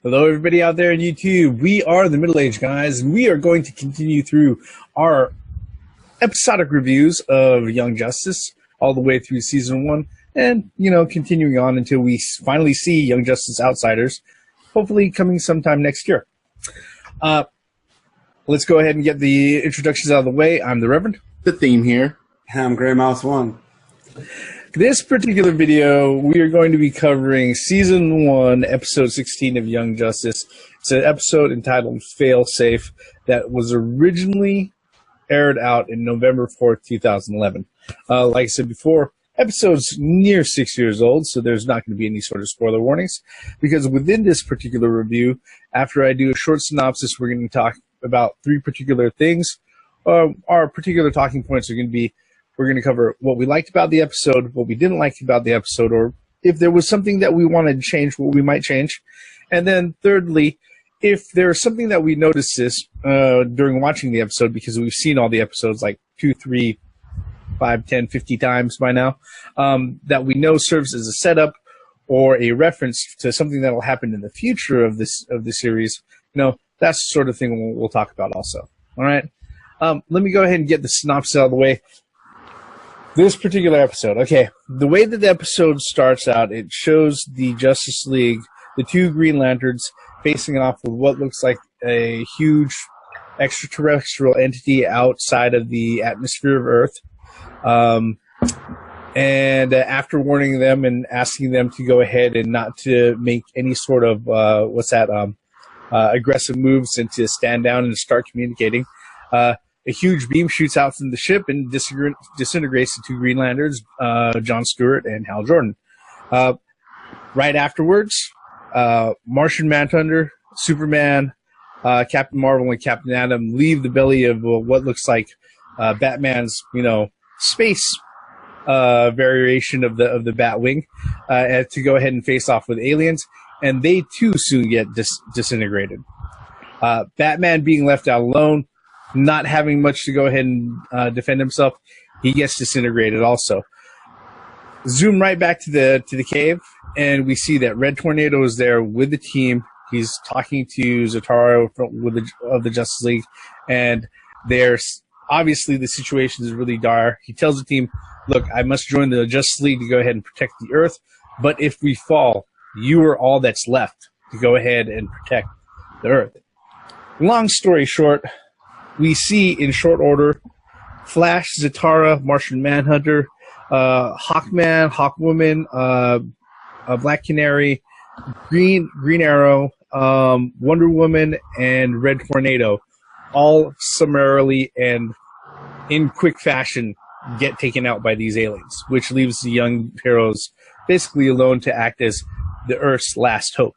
Hello, everybody out there on YouTube. We are the Middle-Aged Guys, and we are going to continue through our episodic reviews of Young Justice all the way through Season 1, and, continuing on until we finally see Young Justice Outsiders, hopefully coming sometime next year. Let's go ahead and get the introductions out of the way. I'm the Reverend. The theme here. I'm Grey Mouse 1. This particular video, we are going to be covering Season 1, Episode 16 of Young Justice. It's an episode entitled Failsafe that was originally aired out in November 4th, 2011. Like I said before, episode's near 6 years old, so there's not going to be any sort of spoiler warnings. Because within this particular review, after I do a short synopsis, we're going to talk about three particular things. Our particular talking points are going to be, we're going to cover what we liked about the episode, what we didn't like about the episode, or if there was something that we wanted to change, what we might change. And then thirdly, if there's something that we noticed during watching the episode, because we've seen all the episodes like 2, 3, 5, 10, 50 times by now, that we know serves as a setup or a reference to something that will happen in the future of the series, that's the sort of thing we'll talk about also. All right? Let me go ahead and get the synopsis out of the way. This particular episode, okay, the way that the episode starts out, it shows the Justice League, the two Green Lanterns, facing off with what looks like a huge extraterrestrial entity outside of the atmosphere of Earth. And after warning them and asking them to go ahead and not to make any sort of, aggressive moves and to stand down and start communicating, a huge beam shoots out from the ship and disintegrates the two Green Lanterns, John Stewart and Hal Jordan. Right afterwards, Martian Manhunter, Superman, Captain Marvel, and Captain Atom leave the belly of what looks like Batman's, space variation of the Batwing to go ahead and face off with aliens, and they too soon get disintegrated. Batman being left out alone, not having much to go ahead and defend himself, he gets disintegrated also. Zoom right back to the cave, and we see that Red Tornado is there with the team. He's talking to Zatara of the Justice League, and there's obviously the situation is really dire. He tells the team, "Look, I must join the Justice League to go ahead and protect the Earth, but if we fall, you are all that's left to go ahead and protect the Earth." Long story short, we see in short order Flash, Zatara, Martian Manhunter, Hawkman, Hawkwoman, Black Canary, Green Arrow, Wonder Woman, and Red Tornado all summarily and in quick fashion get taken out by these aliens, which leaves the young heroes basically alone to act as the Earth's last hope.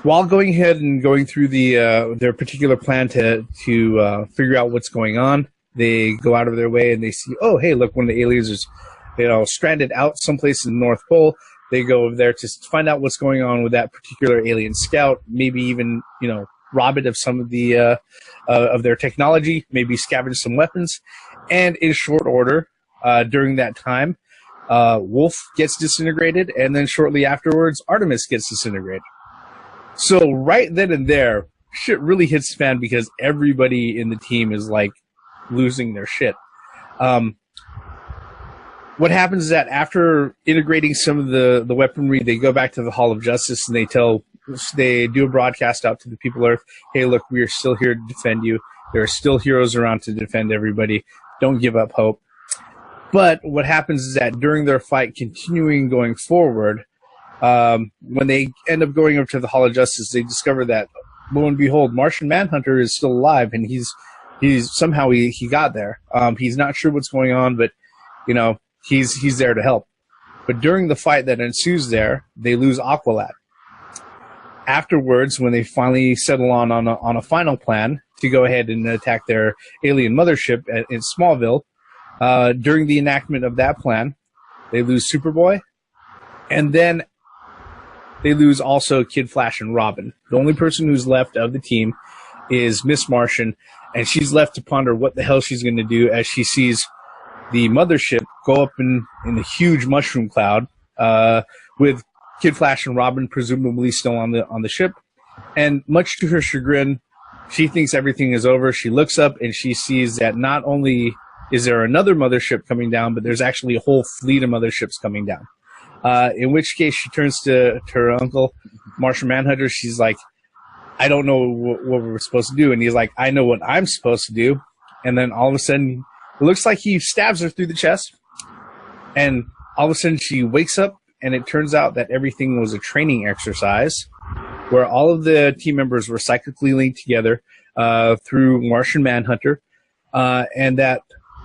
While going ahead and going through their particular plan to figure out what's going on, they go out of their way and they see, oh, hey, look, one of the aliens is, stranded out someplace in the North Pole. They go over there to find out what's going on with that particular alien scout, maybe even, rob it of some of the of their technology, maybe scavenge some weapons. And in short order, during that time, Wolf gets disintegrated, and then shortly afterwards, Artemis gets disintegrated. So right then and there, shit really hits the fan because everybody in the team is like losing their shit. What happens is that after integrating some of the weaponry, they go back to the Hall of Justice and they do a broadcast out to the people of Earth. Hey, look, we are still here to defend you. There are still heroes around to defend everybody. Don't give up hope. But what happens is that during their fight, going forward, when they end up going over to the Hall of Justice, they discover that, lo and behold, Martian Manhunter is still alive, and he's somehow he got there. He's not sure what's going on, but he's there to help. But during the fight that ensues there, they lose Aqualad. Afterwards, when they finally settle on a final plan to go ahead and attack their alien mothership in Smallville, during the enactment of that plan, they lose Superboy, and then they lose also Kid Flash and Robin. The only person who's left of the team is Miss Martian, and she's left to ponder what the hell she's going to do as she sees the mothership go up in the huge mushroom cloud with Kid Flash and Robin presumably still on the ship. And much to her chagrin, she thinks everything is over. She looks up and she sees that not only is there another mothership coming down, but there's actually a whole fleet of motherships coming down. In which case she turns to her uncle, Martian Manhunter. She's like, I don't know what we're supposed to do. And he's like, I know what I'm supposed to do. And then all of a sudden, it looks like he stabs her through the chest. And all of a sudden she wakes up, and it turns out that everything was a training exercise where all of the team members were psychically linked together through Martian Manhunter, and that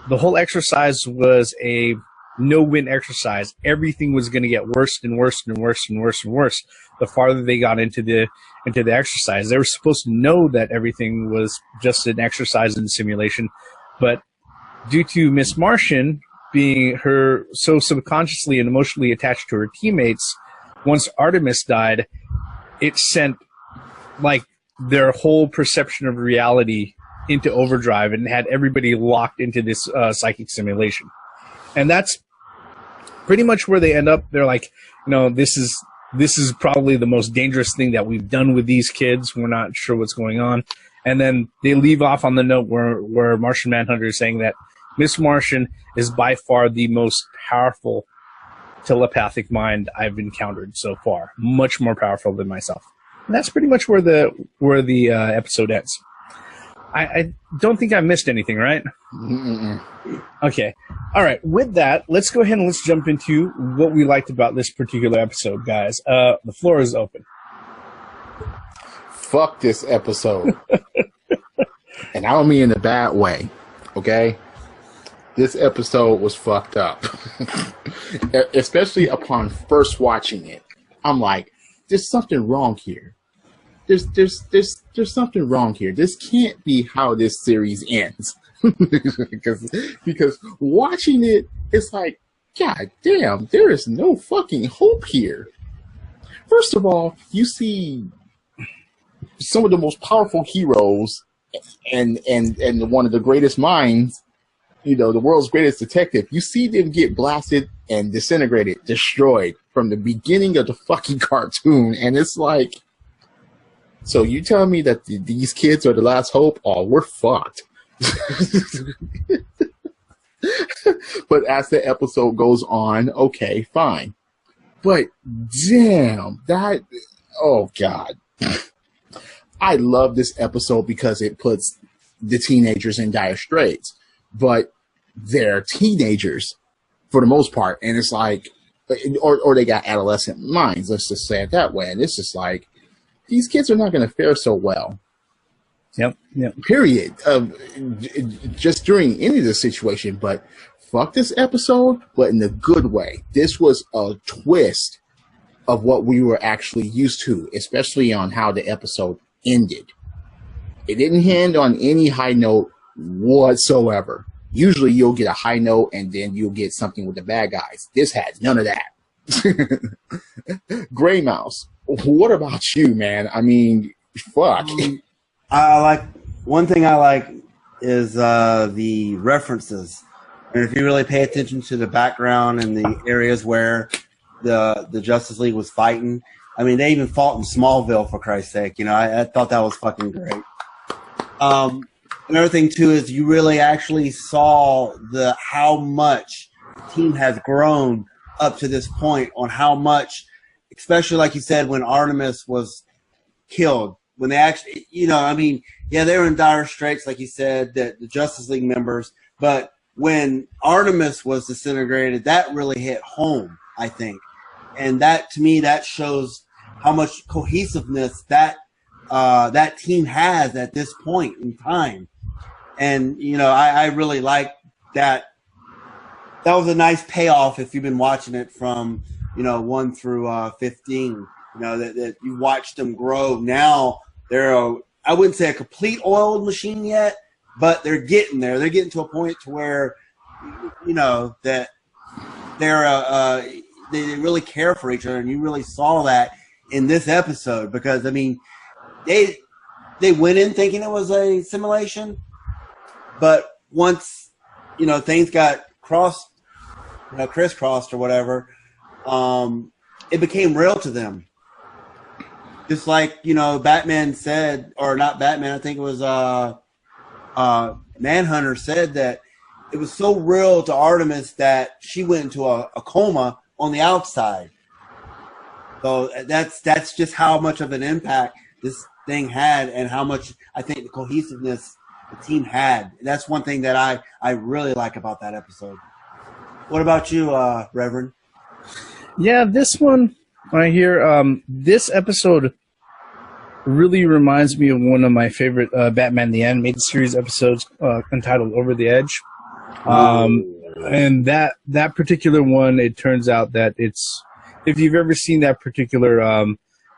the whole exercise was a no-win exercise. Everything was going to get worse and worse and worse and worse and worse the farther they got into the exercise. They were supposed to know that everything was just an exercise and simulation, but due to Miss Martian being her so subconsciously and emotionally attached to her teammates, once Artemis died, it sent like their whole perception of reality into overdrive and had everybody locked into this psychic simulation. And that's pretty much where they end up. They're like, this is probably the most dangerous thing that we've done with these kids. We're not sure what's going on. And then they leave off on the note where Martian Manhunter is saying that Miss Martian is by far the most powerful telepathic mind I've encountered so far. Much more powerful than myself. And that's pretty much where the episode ends. I don't think I missed anything, right? Mm-mm. Okay. All right. With that, let's go ahead and let's jump into what we liked about this particular episode, guys. The floor is open. Fuck this episode. And I don't mean in a bad way, okay? This episode was fucked up. Especially upon first watching it. I'm like, there's something wrong here. There's something wrong here. This can't be how this series ends. because watching it, it's like, God damn, there is no fucking hope here. First of all, you see some of the most powerful heroes and one of the greatest minds, the world's greatest detective. You see them get blasted and disintegrated, destroyed from the beginning of the fucking cartoon, and it's like, so you telling me that these kids are the last hope? Oh, we're fucked. But as the episode goes on, okay, fine. But damn, oh God. I love this episode because it puts the teenagers in dire straits. But they're teenagers for the most part. And it's like, or they got adolescent minds, let's just say it that way. And it's just like, these kids are not going to fare so well. Yep. Period. Just during any of this situation. But fuck this episode, but in a good way. This was a twist of what we were actually used to, especially on how the episode ended. It didn't end on any high note whatsoever. Usually you'll get a high note and then you'll get something with the bad guys. This had none of that. Gray Mouse, what about you, man? I mean, fuck. One thing I like is the references. And if you really pay attention to the background and the areas where the Justice League was fighting, I mean, they even fought in Smallville, for Christ's sake. I thought that was fucking great. Another thing, too, is you really actually saw how much the team has grown up to this point, on how much, especially like you said, when Artemis was killed, when they actually, they were in dire straits, like you said, the Justice League members, but when Artemis was disintegrated, that really hit home, I think. And that, to me, that shows how much cohesiveness that team has at this point in time. And, I really like that. That was a nice payoff if you've been watching it from, 1 through 15, that you watched them grow. Now they're I wouldn't say a complete oiled machine yet, but they're getting there. They're getting to a point to where, that they're, they really care for each other. And you really saw that in this episode because, I mean, they went in thinking it was a simulation, but once, things got crisscrossed or whatever, it became real to them. Just like, Batman said, or not Batman, I think it was Manhunter said that it was so real to Artemis that she went into a coma on the outside. So that's just how much of an impact this thing had, and how much I think the cohesiveness the team had. That's one thing that I really like about that episode. What about you, Reverend? Yeah, this one right here, this episode really reminds me of one of my favorite Batman the Animated Series episodes entitled Over the Edge. And that particular one, it turns out that it's, if you've ever seen that particular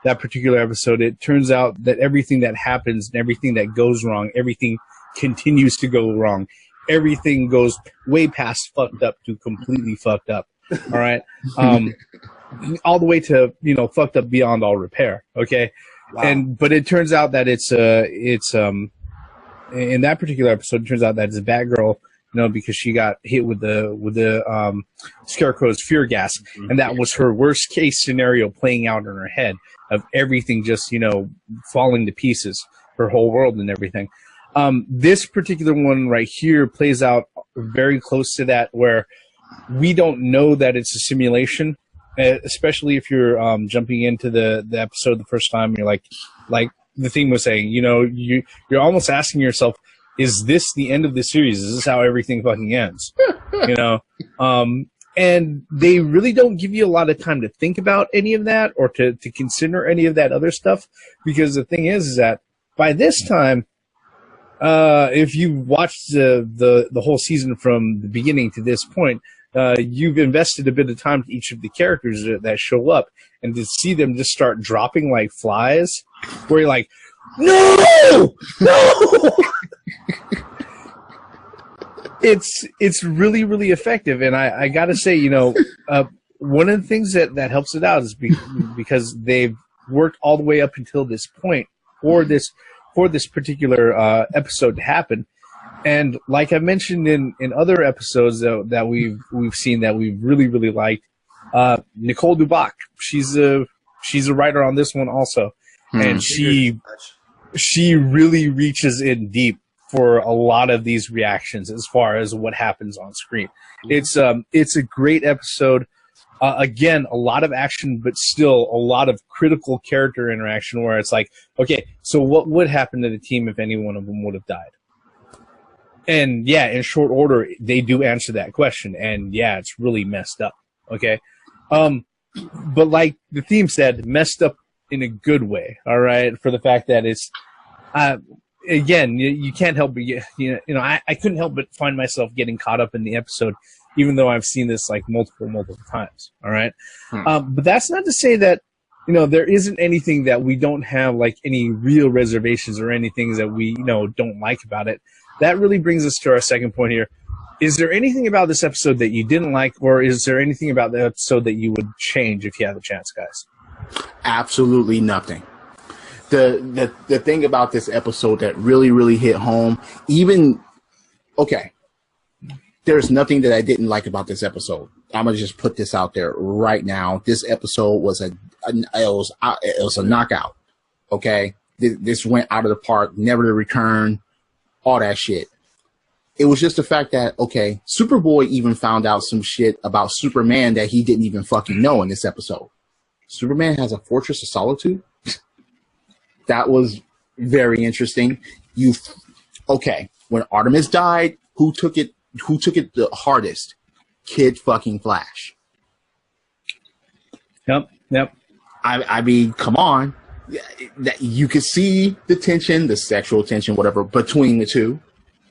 episode, it turns out that everything that happens and everything that goes wrong, everything continues to go wrong. Everything goes way past fucked up to completely fucked up. All right. All the way to, fucked up beyond all repair. Okay. Wow. But it turns out that it's in that particular episode, it turns out that it's a Batgirl, because she got hit with the Scarecrow's fear gas, and that was her worst case scenario playing out in her head of everything just, falling to pieces, her whole world and everything. This particular one right here plays out very close to that, where we don't know that it's a simulation, especially if you're jumping into the episode the first time. You're like the theme was saying, you're almost asking yourself, is this the end of the series? Is this how everything fucking ends? And they really don't give you a lot of time to think about any of that or to consider any of that other stuff, because the thing is that by this time, if you watched the whole season from the beginning to this point, you've invested a bit of time to each of the characters that show up, and to see them just start dropping like flies, where you're like, no! It's really, really effective, and I gotta say, one of the things that helps it out is because they've worked all the way up until this point for this particular episode to happen. And like I mentioned in other episodes that we've seen that we've really, really liked, Nicole Dubach, she's a writer on this one also, and she really reaches in deep for a lot of these reactions as far as what happens on screen. It's a great episode. Again, a lot of action, but still a lot of critical character interaction where it's like, okay, so what would happen to the team if any one of them would have died? And yeah, in short order, they do answer that question. And yeah, it's really messed up. Okay. But like the theme said, messed up in a good way. All right. For the fact that it's, again, you can't help but, I couldn't help but find myself getting caught up in the episode, even though I've seen this like multiple times. All right. But that's not to say that, there isn't anything that we don't have, like any real reservations or anything that we, don't like about it. That really brings us to our second point here. Is there anything about this episode that you didn't like, or is there anything about the episode that you would change if you had the chance, guys? Absolutely nothing. The thing about this episode that really, really hit home, there's nothing that I didn't like about this episode. I'm going to just put this out there right now. This episode was a knockout. Okay. This went out of the park, never to return, all that shit. It was just the fact that, okay, Superboy even found out some shit about Superman that he didn't even fucking know in this episode. Superman has a Fortress of Solitude? That was very interesting. When Artemis died, who took it the hardest? Kid fucking Flash. Yep. I mean, come on. You could see the tension, the sexual tension, whatever, between the two.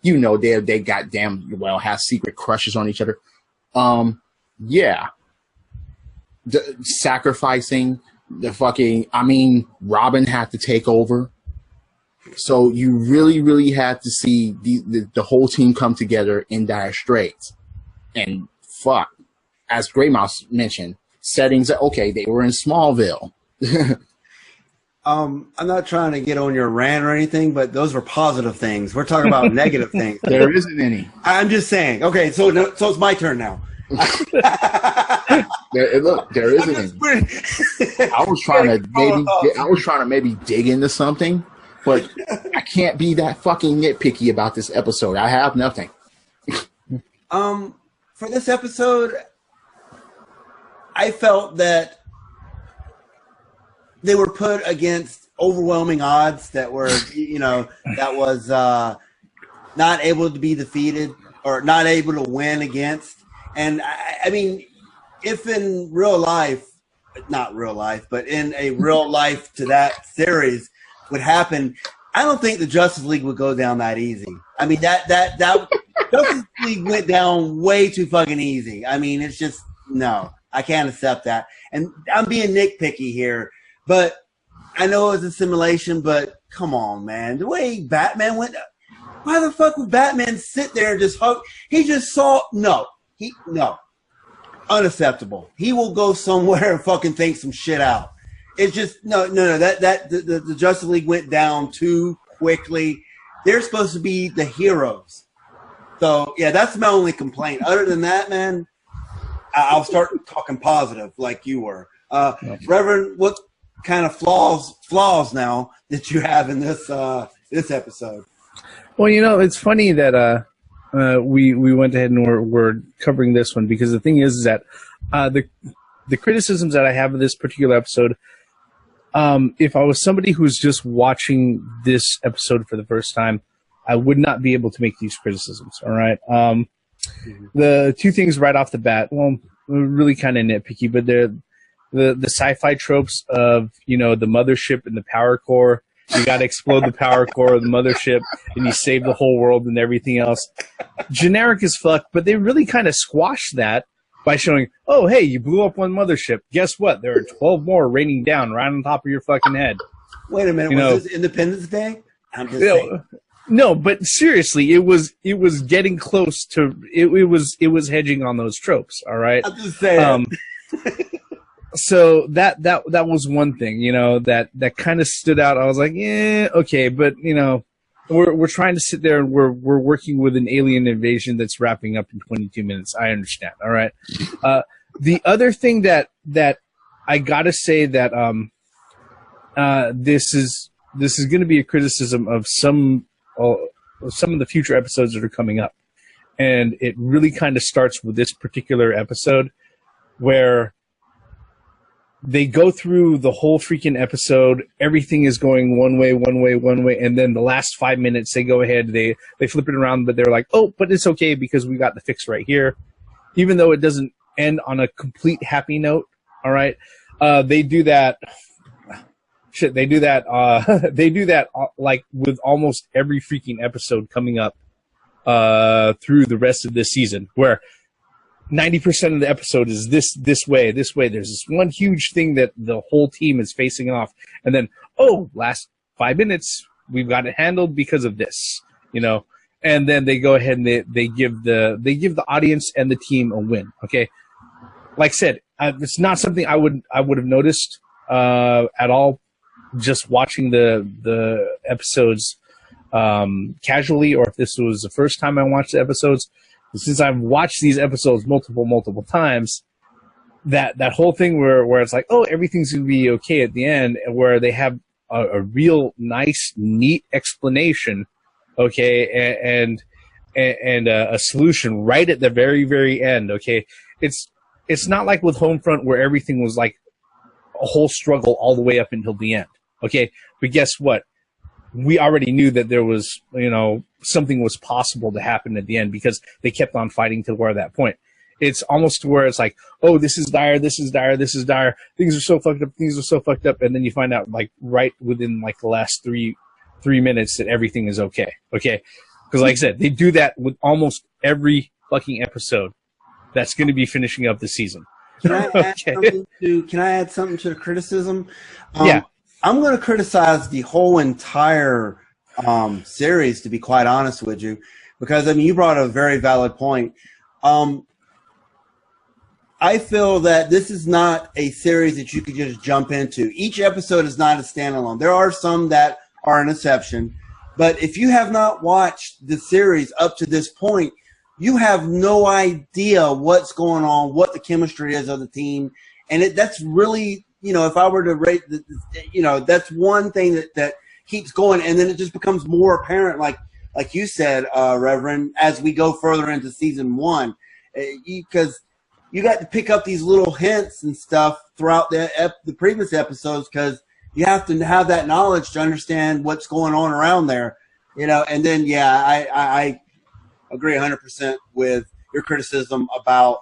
They goddamn well have secret crushes on each other. Yeah. The sacrificing the fucking, Robin had to take over. So you really, really had to see the whole team come together in dire straits. And fuck, as Grey Mouse mentioned, settings, they were in Smallville. I'm not trying to get on your rant or anything, but those were positive things. We're talking about negative things. There isn't any. I'm just saying. Okay, so it's my turn now. There isn't. I was trying to maybe dig into something, but I can't be that fucking nitpicky about this episode. I have nothing. For this episode, I felt that they were put against overwhelming odds that were, that was not able to be defeated or not able to win against. And I mean, if in real life, not real life, but in a real life to that series would happen, I don't think the Justice League would go down that easy. I mean, that Justice League went down way too fucking easy. I mean, it's just, no, I can't accept that. And I'm being nitpicky here, but I know it was a simulation, but come on, man. The way Batman went, why the fuck would Batman sit there and just hug? He just saw, no, unacceptable. He will go somewhere and fucking think some shit out. It's just, no, the Justice League went down too quickly. They're supposed to be the heroes. So, yeah, that's my only complaint. Other than that, man, I'll start talking positive like you were. Reverend, what kind of flaws now that you have in this episode? Well, it's funny that we went ahead and we're covering this one, because the thing is that the criticisms that I have of this particular episode, if I was somebody who's just watching this episode for the first time, I would not be able to make these criticisms. All right. The two things right off the bat, well, really kind of nitpicky, but they're the sci-fi tropes of, the mothership and the power core. You got to explode the power core of the mothership, and you save the whole world and everything else. Generic as fuck, but they really kind of squashed that by showing, oh, hey, you blew up one mothership. Guess what? There are 12 more raining down right on top of your fucking head. Wait a minute, was this Independence Day? I'm just saying. No, but seriously, it was getting close to it was hedging on those tropes. All right. I'm just saying. So that was one thing, that kind of stood out. I was like, yeah, okay, but we're trying to sit there and we're working with an alien invasion that's wrapping up in 22 minutes. I understand. All right. The other thing that I gotta say that this is going to be a criticism of some of the future episodes that are coming up. And it really kind of starts with this particular episode where they go through the whole freaking episode. Everything is going one way. And then the last 5 minutes, they go ahead, they flip it around, but they're like, oh, but it's okay because we got the fix right here. Even though it doesn't end on a complete happy note. All right. They do that. Shit, they do that like with almost every freaking episode coming up through the rest of this season, where 90% of the episode is this way. There's this one huge thing that the whole team is facing off, and then last 5 minutes we've got it handled because of this, and then they go ahead and they give the audience and the team a win. Okay, like I said, it's not something I would have noticed at all. Just watching the episodes casually, or if this was the first time I watched the episodes. Since I've watched these episodes multiple times, that whole thing where it's like, oh, everything's gonna be okay at the end, where they have a real nice, neat explanation, okay, and a solution right at the very, very end, okay. It's not like with Homefront where everything was like a whole struggle all the way up until the end. Okay, but guess what? We already knew that there was, something was possible to happen at the end because they kept on fighting to where that point. It's almost to where it's like, oh, this is dire, this is dire, this is dire. Things are so fucked up, and then you find out like right within like the last three minutes that everything is okay. Okay, because like I said, they do that with almost every fucking episode that's going to be finishing up the season. Can I add something to the criticism? Yeah. I'm going to criticize the whole entire series, to be quite honest with you, because, you brought a very valid point. I feel that this is not a series that you could just jump into. Each episode is not a standalone. There are some that are an exception, but if you have not watched the series up to this point, you have no idea what's going on, what the chemistry is of the team. And that's really, if I were to rate, that's one thing that keeps going. And then it just becomes more apparent, like you said, Reverend, as we go further into season 1, because you got to pick up these little hints and stuff throughout the previous episodes, because you have to have that knowledge to understand what's going on around there, and then, I agree 100% with your criticism about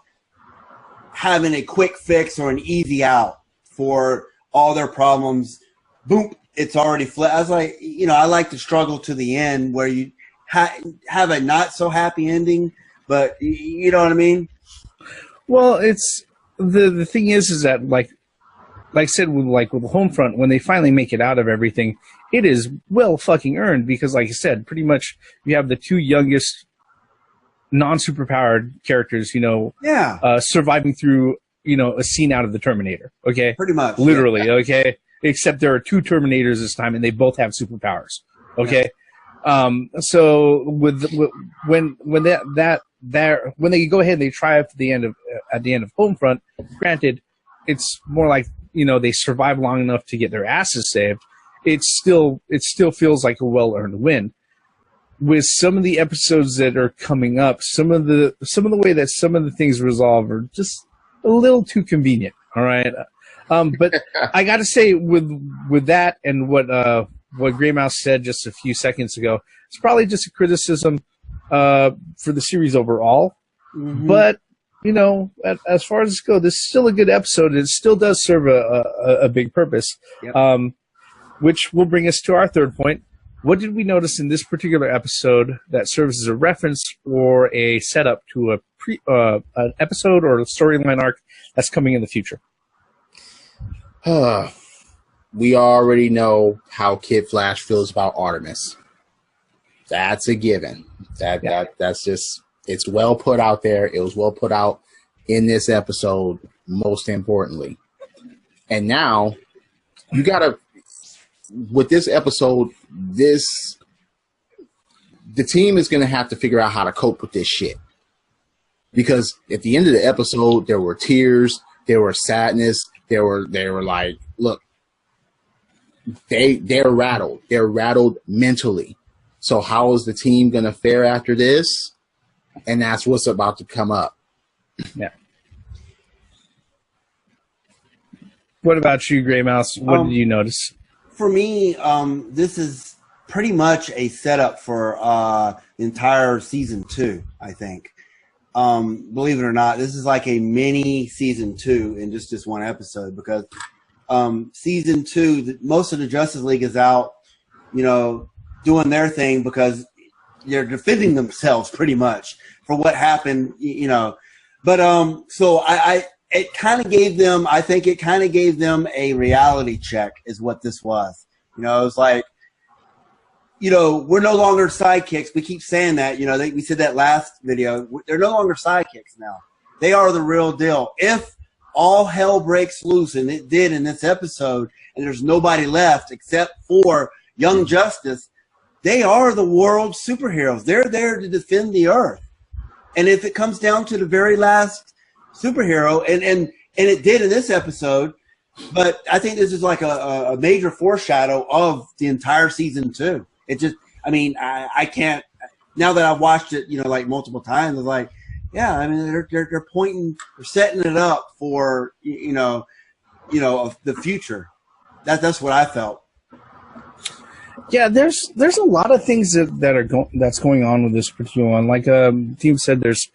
having a quick fix or an easy out for all their problems. Boom, it's already flipped. I was like, I like to struggle to the end where you have a not so happy ending, but you know what I mean? Well, it's the thing is that like I said, with the Homefront, when they finally make it out of everything, it is well fucking earned, because, like I said, pretty much you have the two youngest non-superpowered characters, surviving through, a scene out of the Terminator. Okay, pretty much, literally. Yeah. Okay, except there are two Terminators this time, and they both have superpowers. Okay, so when they go ahead and they try at the end of Homefront, granted, it's more like, they survive long enough to get their asses saved. It still feels like a well-earned win. With some of the episodes that are coming up, some of the way that some of the things resolve are just a little too convenient. All right, but I got to say, with that and what Grey Mouse said just a few seconds ago, it's probably just a criticism for the series overall. Mm-hmm. But as far as this goes, this is still a good episode. It still does serve a big purpose. Yep. Which will bring us to our third point. What did we notice in this particular episode that serves as a reference or a setup to an episode or a storyline arc that's coming in the future? We already know how Kid Flash feels about Artemis. That's a given. That's just, it's well put out there. It was well put out in this episode, most importantly. And now you gotta, with this episode, the team is gonna have to figure out how to cope with this shit. Because at the end of the episode, there were tears, there were sadness, they were like, look, they're rattled. They're rattled mentally. So how is the team gonna fare after this? And that's what's about to come up. Yeah. What about you, Grey Mouse? What did you notice? For me, this is pretty much a setup for the entire season 2, I think. Believe it or not, this is like a mini season 2 in just this one episode, because season 2, most of the Justice League is out, doing their thing because they're defending themselves pretty much for what happened, But so it kind of gave them, I think it kind of gave them a reality check, is what this was. It was like, we're no longer sidekicks. We keep saying that, we said that last video. They're no longer sidekicks now. They are the real deal. If all hell breaks loose, and it did in this episode, and there's nobody left except for Young Justice, they are the world's superheroes. They're there to defend the Earth. And if it comes down to the very last superhero, and it did in this episode, but I think this is like a major foreshadow of the entire season 2. It just, I can't, now that I've watched it, like multiple times, it's like, yeah, they're pointing, they're setting it up for, the future. That's what I felt. Yeah, there's a lot of things that's going on with this particular one. Like the team said, there's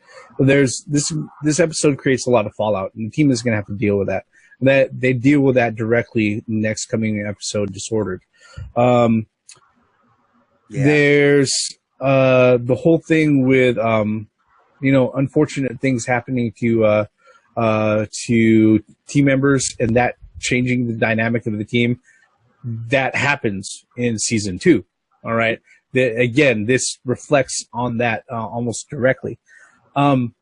this episode creates a lot of fallout, and the team is going to have to deal with that. That they deal with that directly next coming episode, Disordered. There's the whole thing with unfortunate things happening to team members, and that changing the dynamic of the team. That happens in season 2. All right. Again, this reflects on that almost directly. There's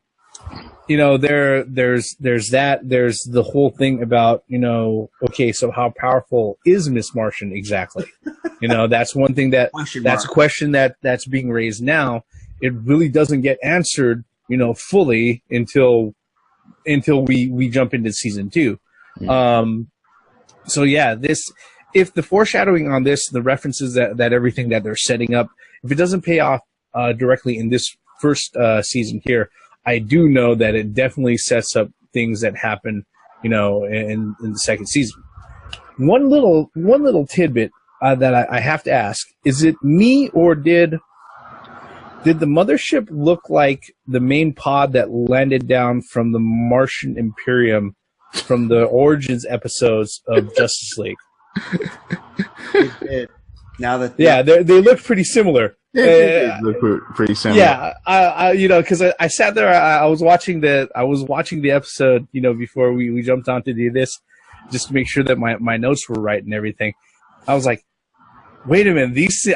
that. There's the whole thing about, okay, so how powerful is Miss Martian exactly? That's one thing that's a question that's being raised now. It really doesn't get answered fully until we jump into season 2. So yeah, if the foreshadowing on this, the references that everything that they're setting up, if it doesn't pay off directly in this first season here, I do know that it definitely sets up things that happen, in the second season. One little tidbit that I have to ask: is it me, or did the mothership look like the main pod that landed down from the Martian Imperium from the Origins episodes of Justice League? It did. Now that they look pretty similar. They look pretty similar. Yeah, because I sat there, I was watching the episode, before we jumped on to do this, just to make sure that my notes were right and everything. I was like, wait a minute, this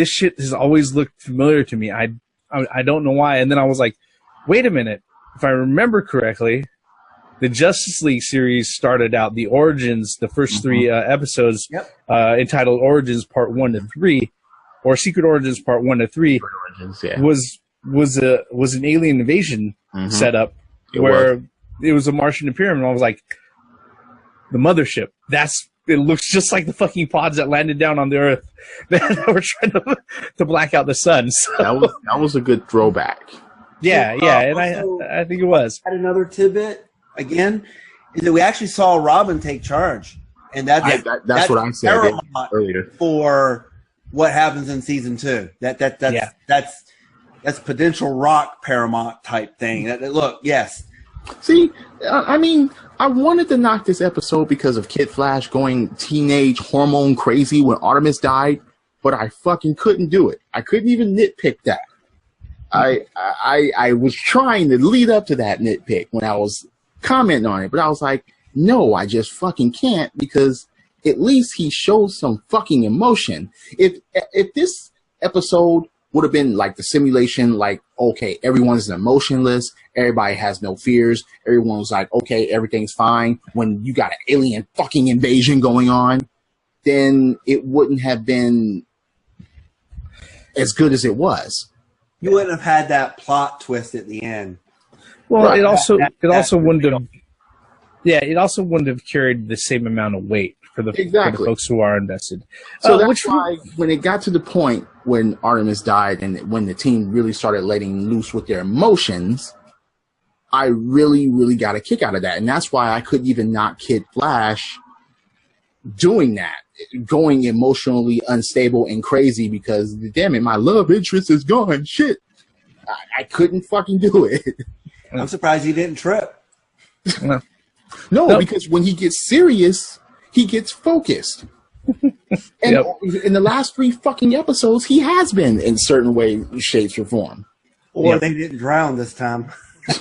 shit has always looked familiar to me. I don't know why. And then I was like, wait a minute, if I remember correctly, the Justice League series started out the Origins, the first 3 episodes, entitled Origins Part 1 to 3, or Secret Origins Part 1 to 3, was an alien invasion setup where it was a Martian Imperium, and I was like, the mothership. It looks just like the fucking pods that landed down on the Earth that were trying to black out the sun. So. That was a good throwback. Yeah, and I think it was. Had another tidbit again is that we actually saw Robin take charge, and that's what I said earlier for what happens in season 2. That's potential Rock Paramount type thing. Look, yes. See, I mean, I wanted to knock this episode because of Kid Flash going teenage hormone crazy when Artemis died, but I fucking couldn't do it. I couldn't even nitpick that. I was trying to lead up to that nitpick when I was commenting on it, but I was like, no, I just fucking can't, because at least he shows some fucking emotion. If this episode would have been like the simulation, like, okay, everyone's emotionless, everybody has no fears, everyone was like, okay, everything's fine, when you got an alien fucking invasion going on, then it wouldn't have been as good as it was. You wouldn't have had that plot twist at the end. Well, right. It also wouldn't have carried the same amount of weight for the folks who are invested. So that's why when it got to the point when Artemis died and when the team really started letting loose with their emotions, I really, really got a kick out of that. And that's why I couldn't even knock Kid Flash doing that, going emotionally unstable and crazy because, damn it, my love interest is gone. Shit. I couldn't fucking do it. I'm surprised he didn't trip. No, because when he gets serious, he gets focused. And in the last 3 fucking episodes, he has been in certain way, shapes, or form. Or they didn't drown this time.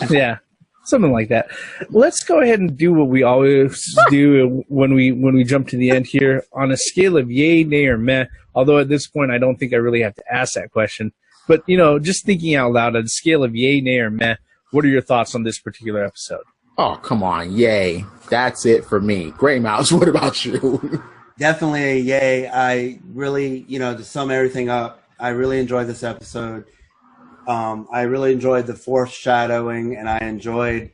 Yeah, something like that. Let's go ahead and do what we always do when we jump to the end here. On a scale of yay, nay, or meh, although at this point I don't think I really have to ask that question. But, just thinking out loud, on a scale of yay, nay, or meh, what are your thoughts on this particular episode? Oh, come on, yay. That's it for me. Gray Mouse, what about you? Definitely a yay. I really, to sum everything up, I really enjoyed this episode. I really enjoyed the foreshadowing, and I enjoyed,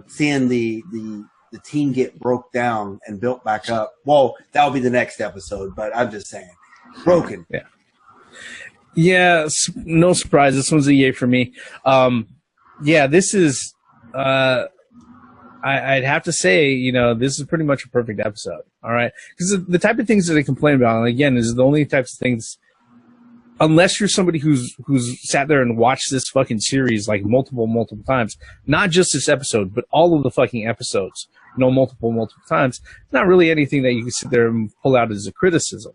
seeing the team get broke down and built back up. Well, that'll be the next episode, but I'm just saying. Broken. Yeah. Yeah, no surprise. This one's a yay for me. This is... I'd have to say, this is pretty much a perfect episode. All right. Because the type of things that I complain about, and again, is the only types of things, unless you're somebody who's sat there and watched this fucking series like multiple times, not just this episode, but all of the fucking episodes, multiple times, it's not really anything that you can sit there and pull out as a criticism.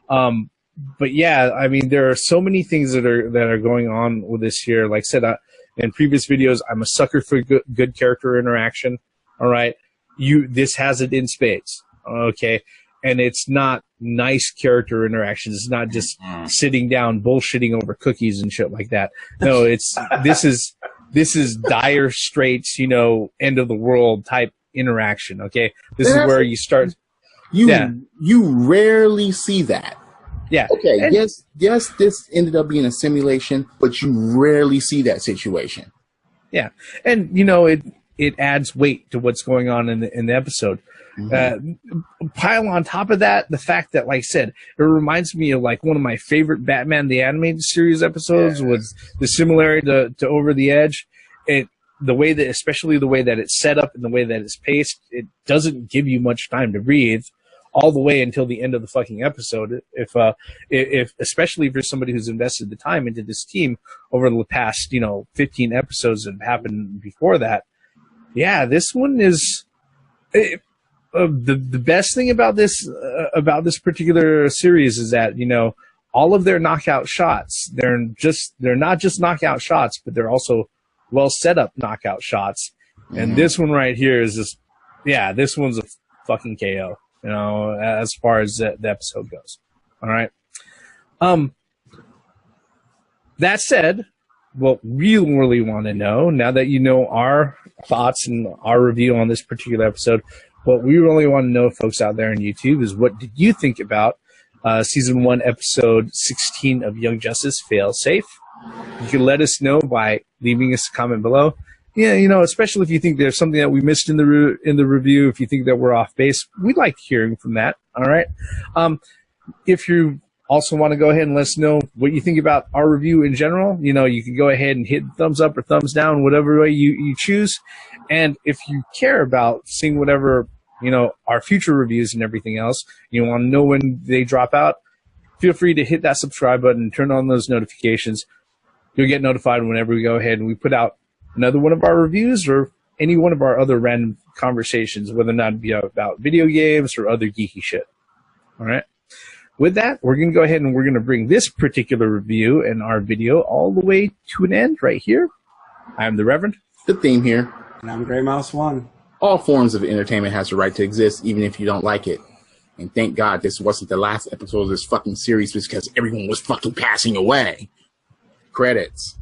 But yeah, I mean, there are so many things that are going on with this here. Like I said, in previous videos, I'm a sucker for good character interaction. All right, this has it in spades. Okay, and it's not nice character interactions. It's not just sitting down bullshitting over cookies and shit like that. No, this is dire straits, end of the world type interaction. Okay, this is where you start. You rarely see that. Yeah. Okay, And, yes, this ended up being a simulation, but you rarely see that situation. yeah. And, it adds weight to what's going on in the episode. Pile on top of that, the fact that, like I said, it reminds me of like one of my favorite Batman the Animated Series episodes was the similarity to Over the Edge. The way that, especially the way that it's set up and the way that it's paced, it doesn't give you much time to breathe all the way until the end of the fucking episode. If especially if you're somebody who's invested the time into this team over the past, 15 episodes that have happened before that. Yeah, this one is the best thing about this particular series is that, all of their knockout shots, they're not just knockout shots, but they're also well set up knockout shots. And this one right here is just, this one's a fucking KO, as far as the episode goes. All right. That said, what we really want to know, now that you know our thoughts and our review on this particular episode, what we really want to know, folks out there on YouTube, is what did you think about Season 1, Episode 16 of Young Justice, Failsafe? You can let us know by leaving us a comment below. Yeah, especially if you think there's something that we missed in the review, if you think that we're off base, we'd like hearing from that, all right? If you also want to go ahead and let us know what you think about our review in general, you can go ahead and hit thumbs up or thumbs down, whatever way you choose. And if you care about seeing whatever, our future reviews and everything else, you want to know when they drop out, feel free to hit that subscribe button and turn on those notifications. You'll get notified whenever we go ahead and we put out another one of our reviews or any one of our other random conversations, whether or not it be about video games or other geeky shit. All right. With that, we're going to go ahead and we're going to bring this particular review and our video all the way to an end right here. I'm the Reverend. The Theme here. And I'm Grey Mouse 1. All forms of entertainment has the right to exist, even if you don't like it. And thank God this wasn't the last episode of this fucking series because everyone was fucking passing away. Credits.